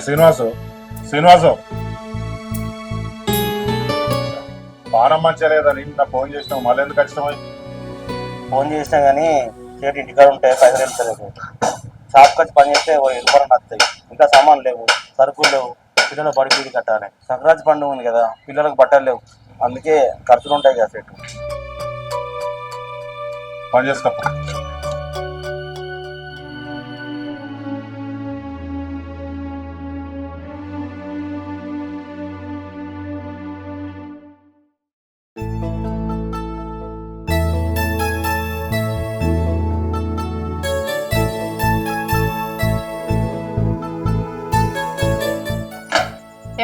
శ్రీనివాసు శ్రీనివాసు పానం మంచిగా లేదా నిన్న ఫోన్ చేసినావు మళ్ళీ ఎందుకు వచ్చినావు? ఫోన్ చేసినా కానీ చేతి ఇంటికాడ ఉంటే పైసలు వెళ్తలేదు. షాప్కి వచ్చి పని చేస్తే వెళ్ళిపోవడం వస్తాయి. ఇంకా సామాన్లు లేవు, సరుకులు లేవు, పిల్లలు బడి ఫీజు కట్టాలి. సంక్రాంతి పండుగ ఉంది కదా, పిల్లలకు బట్టలు లేవు, అందుకే ఖర్చులు ఉంటాయి కదా సెట్. పని చేసుకో.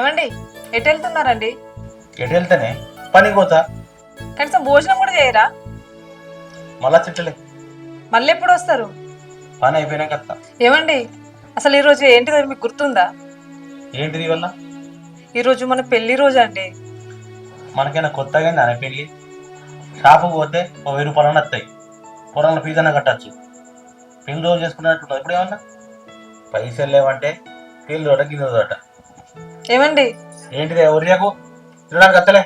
ఏమండి ఎటు వెళ్తున్నారండి? ఎటు వెళ్తేనే పనికి పోతా. కనీసం భోజనం కూడా చేయరా? మళ్ళా చెట్టులే. మళ్ళీ ఎప్పుడు వస్తారు? పని అయిపోయినాక వస్తా. ఏమండి అసలు ఈరోజు ఏంటిదో మీకు గుర్తుందా? ఏంటిది వల్ల? ఈరోజు మన పెళ్లి రోజు అండి. మనకైనా కొత్తగా నాన్న పెళ్ళి. షాపుకి పోతే 1000 రూపాయలు వస్తాయి, పొలంలో ఫీజు అన్న కట్టచ్చు. పెళ్లి రోజు చేసుకున్నట్టు ఇప్పుడు ఏమన్నా పైసలు లేవంటే పెళ్లి తోట గిన్నె తోట. ఏమండి ఏంటిదే ఒరియాకు తినడానికి వస్తలే.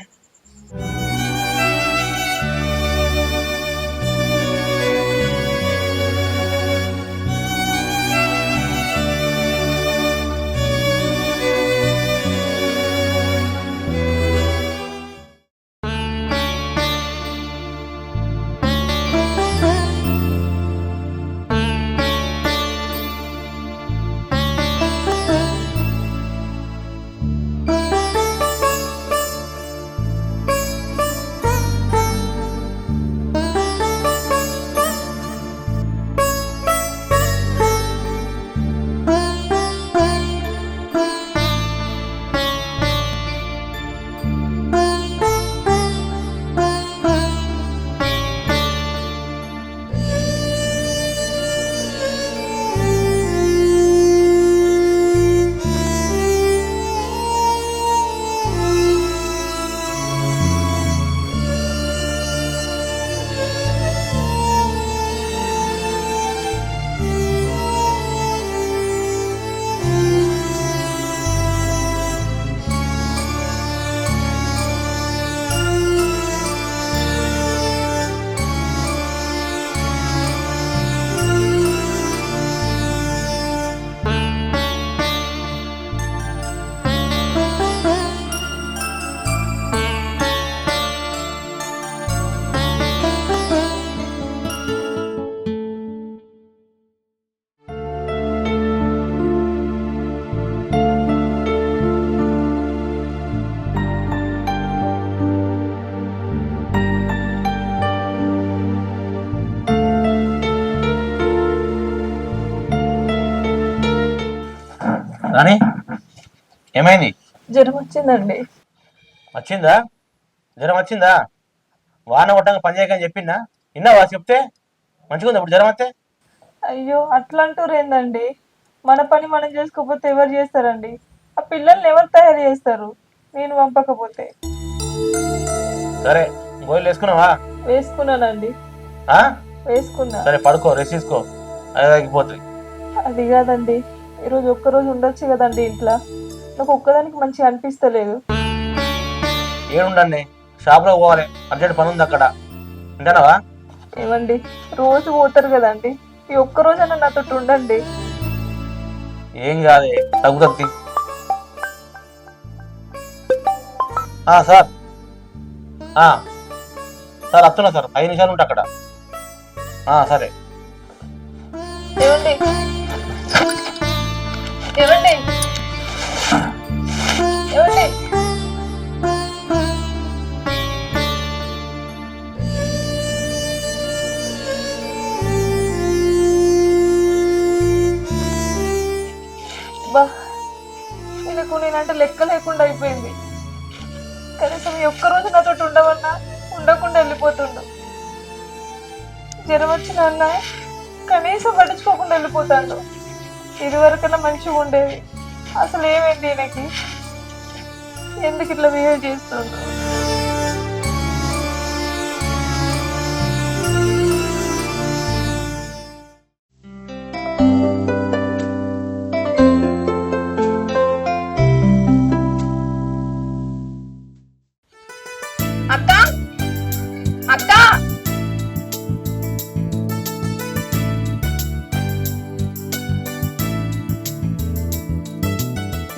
రాని ఏమైంది? జ్వరం వచ్చిందండి. వచ్చిందా? జ్వరం వచ్చిందా? వాన కొట్టంగా పని చేయకని చెప్పిందా? విన్నావా? చెప్తే మంచిగా ఉంది. ఇప్పుడు జ్వరం వస్తే అయ్యో అట్లా అంటారు ఏందండి? మన పని మనం చేసుకోకపోతే ఎవరు చేస్తారండి? ఆ పిల్లల్ని ఎవరు తయారు చేస్తారు నేను పంపకపోతే? సరే గోళీలు వేసుకున్నావా? వేసుకున్నానండి. వేసుకున్నా. సరే పడుకో, రెస్ట్ తీసుకో, అదే తగ్గిపోతుంది. అది కాదండి, ఈరోజు ఒక్కరోజు ఉండొచ్చు కదండి ఇంట్లో. నాకు ఒక్కదానికి మంచిగా అనిపిస్తలేదు. ఏడుండండి, షాప్లో పోవాలి, అర్జెంట్ పని ఉంది అక్కడ. వింటానావా? ఏమండి రోజు పోతారు కదండి, ఈ ఒక్కరోజన్నా నాతో ఉండండి. ఏం కాదే, తగ్గుతుంది. సార్ సార్ వస్తున్నా సార్, 5 నిమిషాలు ఉంటా అక్కడ. సరే. ఏమండి ఏమండి ఏమండి బా, వీళ్ళకు నేనంటే లెక్క లేకుండా అయిపోయింది. కనీసం ఈ ఒక్కరోజు నాతో ఉండవన్నా ఉండకుండా వెళ్ళిపోతుండు. జ్వరం వచ్చిన అన్న కనీసం పట్టించుకోకుండా వెళ్ళిపోతాడు. ఇదివరకన్నా మంచిగా ఉండేది, అసలు ఏమైంది ఈయనకి? ఎందుకు ఇట్లా బిహేవ్ చేస్తుండు? అక్క అక్క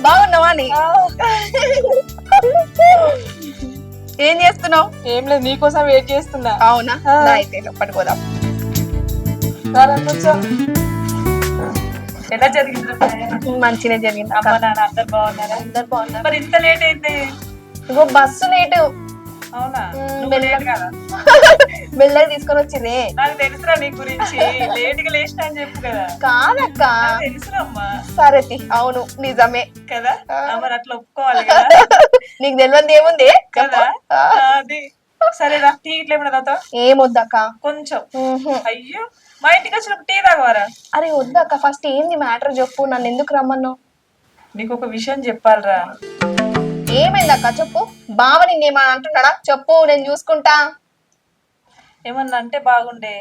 బాగున్నావా నీ ఏం చేస్తున్నావు? ఏం లేదు, నీకోసం వెయిట్ చేస్తున్నా. అవునా, దా అయితే పట్టుకోదాం. కూర్చో. ఎలా జరిగింది ప్రయాణం? మంచిగా జరిగింది. అమ్మ నాన్న అందరు బాగున్నారా? అందరు బాగున్నారు. మరి ఇంత లేట్ అయింది? ఇగో బస్సు లేటు. అవునా? నువ్వు లేట్ కదా? మెల్లగా తీసుకొని వచ్చింది. నాకు తెలుసురా నీ గురించి. లేట్ గా లేచిన అని చెప్పు కదా. కాదక్క, నాకు తెలుసురా అమ్మా. సరే అవును నిజమే కదా, మరి అట్లా ఒప్పుకోవాలి కదా. నీకు తెలియదు ఏముంది కదా అది. సరేరా, టీ ఇట్లా ఏమన్నా తాగుతావా? ఏమొద్దక్క. కొంచెం. అయ్యో, మా ఇంటికి వచ్చినప్పుడు టీ తాగవారా? అరే వద్దక్క, ఫస్ట్ ఏంది మ్యాటర్ చెప్పు. నన్ను ఎందుకు రమ్మన్నావు? నీకు ఒక విషయం చెప్పాలరా. ఏమైందక్క చెప్పు. బావ నిన్నేమన్నా అంటున్నాడా? చెప్పు, నేను చూసుకుంటా. ఏమన్నా అంటే బాగుండే.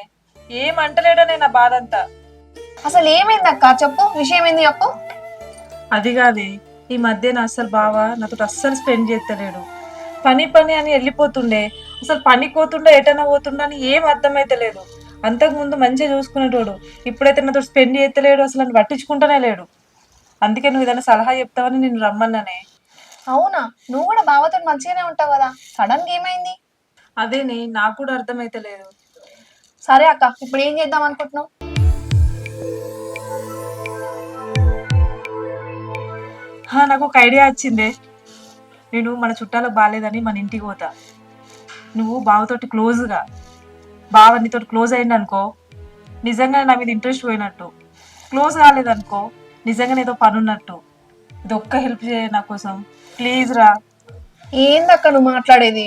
ఏమంటలేడనే నా బాధ అంతా. అసలు ఏమైందక్క చెప్పు, విషయం ఏంది చెప్పు. అది కాదే, ఈ మధ్య నా అస్సలు బావ నాతో అస్సలు స్పెండ్ చేస్తలేడు. పని పని అని వెళ్ళిపోతుండే. అసలు పని పోతుండే ఎటైనా పోతుండే అని ఏం అర్థమైతలేదు. అంతకు ముందు మంచిగా చూసుకునేటోడు. ఇప్పుడైతే నాతో స్పెండ్ చేస్తలేడు, అసలు నన్ను పట్టించుకుంటానే లేడు. అందుకే నువ్వు ఏదైనా సలహా చెప్తావని నేను రమ్మన్నానే. అవునా, నువ్వు కూడా బావతో మంచిగానే ఉంటావు కదా, సడన్ గా ఏమైంది? అదేనే, నాకు కూడా అర్థమైతలేదు. సరే అక్క, ఇప్పుడు ఏం చేద్దాం అనుకుంటున్నావు? నాకు ఒక ఐడియా వచ్చిందే. నేను మన చుట్టాలకు బాగాలేదని మన ఇంటికి పోతా. నువ్వు బావతోటి క్లోజ్గా, బావ నీతోటి క్లోజ్ అయింది అనుకో, నిజంగా నా మీద ఇంట్రెస్ట్ పోయినట్టు. క్లోజ్ కాలేదనుకో, నిజంగా ఏదో పని ఉన్నట్టు. ఇది ఒక్క హెల్ప్ చేయ నా కోసం, ప్లీజ్ రా. ఏందక్క నువ్వు మాట్లాడేది?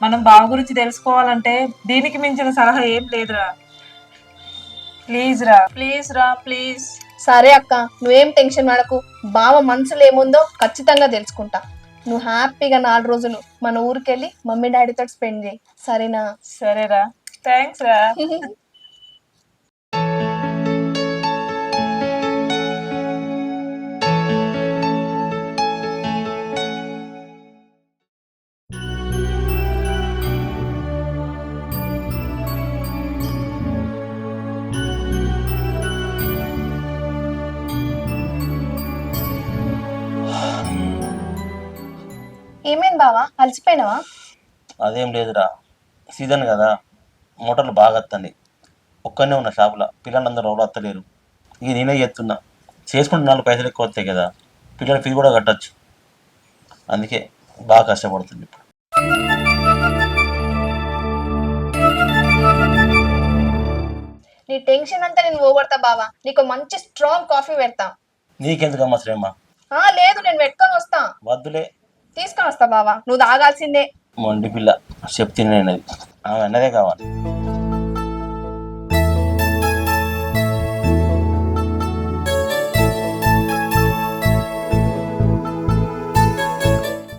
మనం బావ గురించి తెలుసుకోవాలంటే దీనికి మించిన సలహా ఏం లేదురా. ప్లీజ్ రా, ప్లీజ్ రా, ప్లీజ్. సరే అక్క, నువ్వేం టెన్షన్ పడకు. బావ మనసులో ఏముందో ఖచ్చితంగా తెలుసుకుంటా. నువ్వు హ్యాపీగా 4 రోజులు మన ఊరికెళ్ళి మమ్మీ డాడీతో స్పెండ్ చేయి, సరేనా? సరేరా, థ్యాంక్స్ రా. ఏమైంది బావా, అలసిపోయినావా? అదేం లేదురా, సీజన్ కదా, మోటార్లు బాగా వస్తాయి. ఒక్కనే ఉన్న షాపులో పిల్లలందరూ ఎవరు వస్తలేరు. ఇక నేనే చేస్తున్నా. చేసుకుంటే 4 పైసలు ఎక్కువ వస్తాయి కదా, పిల్లల ఫీ కూడా కట్టచ్చు. అందుకే బాగా కష్టపడుతుంది ఇప్పుడు. నీ టెన్షన్ అంతా నేను పోగొడతా బావా. నీకు మంచి స్ట్రాంగ్ కాఫీ పెడతా. నీకెందుకమ్మా శ్రేమ? లేదు, నేను పెట్టుకొని వస్తా. వద్దులే, తీసుకొని వస్తా బావా, నువ్వు తాగాల్సిందే. మొండి పిల్ల చెప్తే నేనది, ఆమె అన్నదే కావాలి.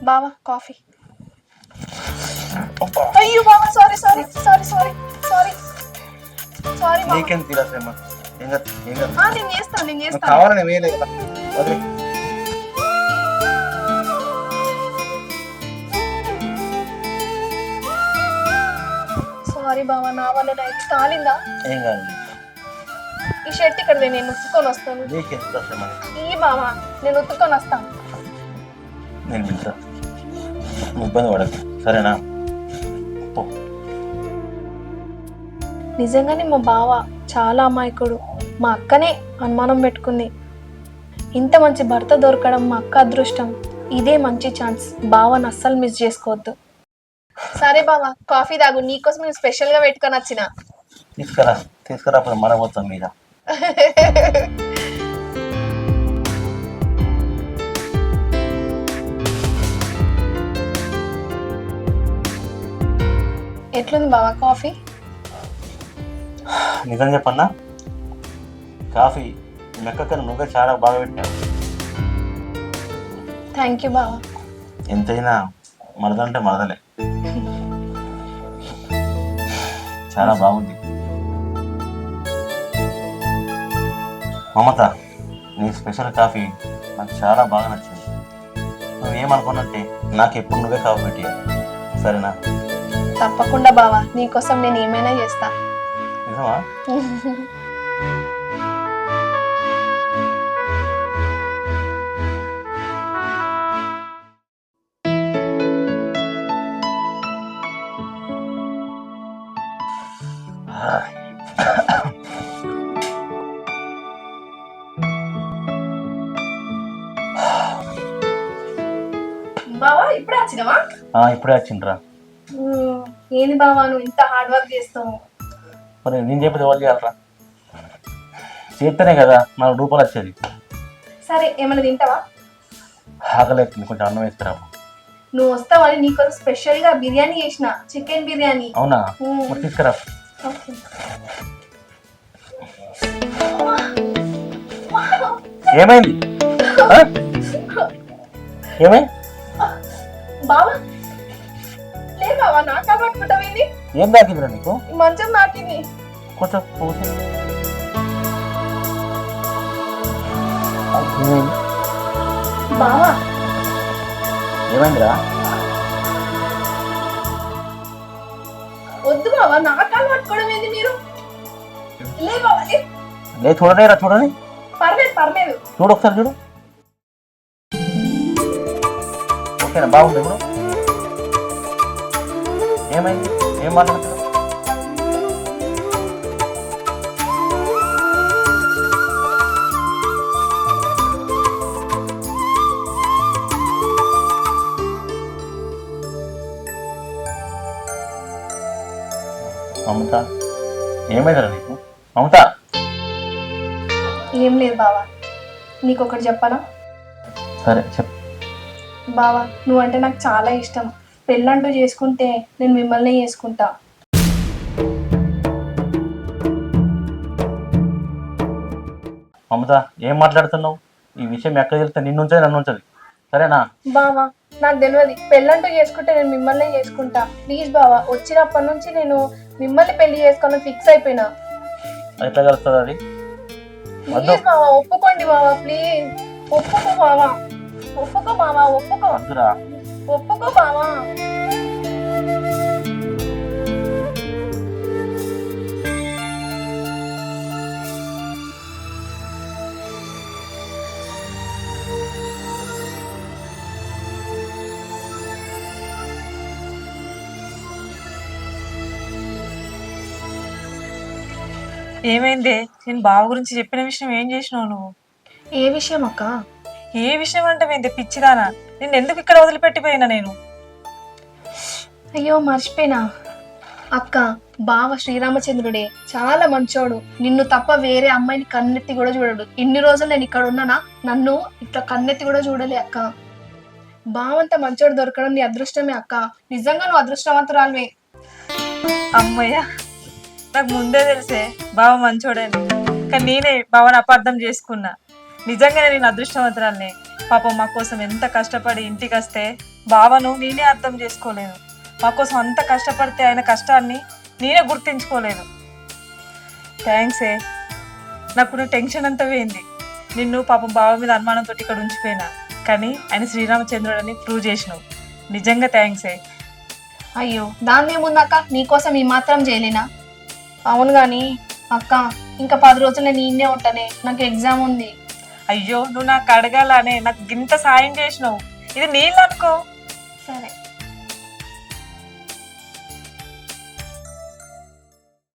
బావా కాఫీ. అయ్యో బావా, sorry sorry sorry sorry sorry sorry బావా. నీకేం తీరా శ్రేమ? నేను చేస్తాను కావాలని వేయలేదు కదా, వదిలే. సారీ బావా, నా వల్ల నైట్ కాలిందా? ఏం కాదు, ఈ షర్ట్ ఇక్కడ నేను ఉతుక్కొని వస్తాను. నీకెందుకు శ్రేమ? ఈ బావా, నేను ఉతుక్కొని వస్తాను. నేను పిలుస్తా, నువ్వు ఇబ్బంది పడకు, సరేనా? పో. నిజంగానే మా బావ చాలా అమాయకుడు. మా అక్కనే అనుమానం పెట్టుకుంది. ఇంత మంచి భర్త దొరకడం మా అక్క అదృష్టం. ఇదే మంచి ఛాన్స్, బావని అస్సలు మిస్ చేసుకోవద్దు. సరే బావ, కాఫీ తాగు, నీకోసం నేను స్పెషల్ గా పెట్టుకొని వచ్చిన. తీసుకురా మన మొత్తం మీద. ఎట్లుంది బావా కాఫీ? నిజం చెప్పన్నా, కాఫీ మెక్కకన్నా నువ్వే చాలా బాగా పెట్టావు. థ్యాంక్ యూ బావా. ఎంతైనా మరదంటే మరదలే, చాలా బాగుంది. మమత, నీ స్పెషల్ కాఫీ నాకు చాలా బాగా నచ్చింది. నువ్వేమనుకున్నట్టే నాకు ఎప్పుడు నువ్వే కాఫీ పెట్టావు. సరేనా? తప్పకుండా బావా, నీకోసం నేను ఏమైనా చేస్తా. నిజమా? బావా ఇప్పుడే వచ్చినవా? ఇప్పుడే వచ్చిండ్రా. ఏంది బావా నువ్వు ఇంత హార్డ్ వర్క్ చేస్తావు? మరి నేను చెప్పేది ఎవరు చేయాలరా? చేస్తేనే కదా ₹4 వచ్చేది. సరే ఏమైనా తింటావా? ఆకలి అవుతుంది, కొంచెం అన్నం వేస్తారా? నువ్వు వస్తావని నీకోసం స్పెషల్ గా బిర్యానీ చేసిన, చికెన్ బిర్యానీ. అవునా? మరి తీసుకురా. ఓకే. ఏమైంది? ఏమైంది బావా లే బావా, నాకా పట్టుకుంటావేంది? ఏం తాకిందిరా నీకు? మంచం నాకింది. కొంచెం ఏమైంది? బావా ఏమైందిరా? వద్దు బావా, నాకాలు పట్టుకోవడం ఏంది మీరు? లే బావా లే. లేదు చూడలేరా, చూడండి. పర్లేదు పర్లేదు. చూడు ఒకసారి చూడు. ఓకేనా? బాగుంది ఇప్పుడు? ఏమైంది? ఏం మాట్లాడుతున్నారు? మమత ఏమైందిరా నీకు? మమత ఏం లేదు బావా, నీకు ఒకటి చెప్పనా? సరే చెప్పు. బావా నువ్వంటే నాకు చాలా ఇష్టం. పెళ్ళంటూ చేసుకుంటే నేను మిమ్మల్ని చేసుకుంటా. మమత ఏం మాట్లాడుతున్నావు? ఈ విషయం ఎక్కడ తెలిస్తే నిన్ను ఉంచది, నన్ను ఉంచది. సరేనా? బావా నాకు తెలియదు, పెళ్ళంటూ చేసుకుంటే నేను మిమ్మల్ని చేసుకుంటా. ప్లీజ్ బావా, వచ్చినప్పటి నుంచి నేను మిమ్మల్ని పెళ్లి చేసుకోవాలని ఫిక్స్ అయిపోయినా. ఎట్లా కలుస్తుంది అది? ప్లీజ్ బావా ఒప్పుకోండి బావా, ప్లీజ్ ఒప్పుకో బావా. ఒప్పుకో బావా, ఒప్పుకో. వద్దురా. ఒప్పుకో బావా. ఏమైందే? నేను బావ గురించి చెప్పిన విషయం ఏం చేసినావు నువ్వు? ఏ విషయం అక్క? ఏ విషయం అంటే ఏంది పిచ్చిదానా? నిన్ను ఎందుకు ఇక్కడ వదిలిపెట్టిపోయినా నేను? అయ్యో మర్చిపోయినా అక్క, బావ శ్రీరామచంద్రుడే చాలా మంచోడు. నిన్ను తప్ప వేరే అమ్మాయిని కన్నెత్తి కూడా చూడడు. ఇన్ని రోజులు నేను ఇక్కడ ఉన్నానా, నన్ను ఇట్లా కన్నెత్తి కూడా చూడలే అక్క. బావంత మంచోడు దొరకడం నీ అదృష్టమే అక్క. నిజంగా నువ్వు అదృష్టవంతురాలువే. అమ్మయ్య, నాకు ముందే తెలిసే బావ మంచోడని. కానీ నేనే బావని అపార్థం చేసుకున్నా. నిజంగానే నేను అదృష్టవంతురాలనే. పాపం మా కోసం ఎంత కష్టపడి ఇంటికి వస్తే బావను నేనే అర్థం చేసుకోలేను. మా కోసం అంత కష్టపడితే ఆయన కష్టాన్ని నేనే గుర్తించుకోలేదు. థ్యాంక్సే. నాకు టెన్షన్ అంతా పోయింది. నిన్ను పాపం బావ మీద అనుమానంతో ఇక్కడ ఉంచిపోయినా, కానీ ఆయన శ్రీరామచంద్రుడని ప్రూవ్ చేసినావు. నిజంగా థ్యాంక్సే. అయ్యో దాన్నేముందక్క, నీకోసం ఈ మాత్రం చేయలేనా? అవును గాని అక్క, ఇంకా 10 రోజులు నేను ఈయనే ఉంటానే, నాకు ఎగ్జామ్ ఉంది. అయ్యో నువ్వు నాకు అడగాలనే నాకు గింత సాయం చేసినావు. ఇది నీళ్ళు అనుకో.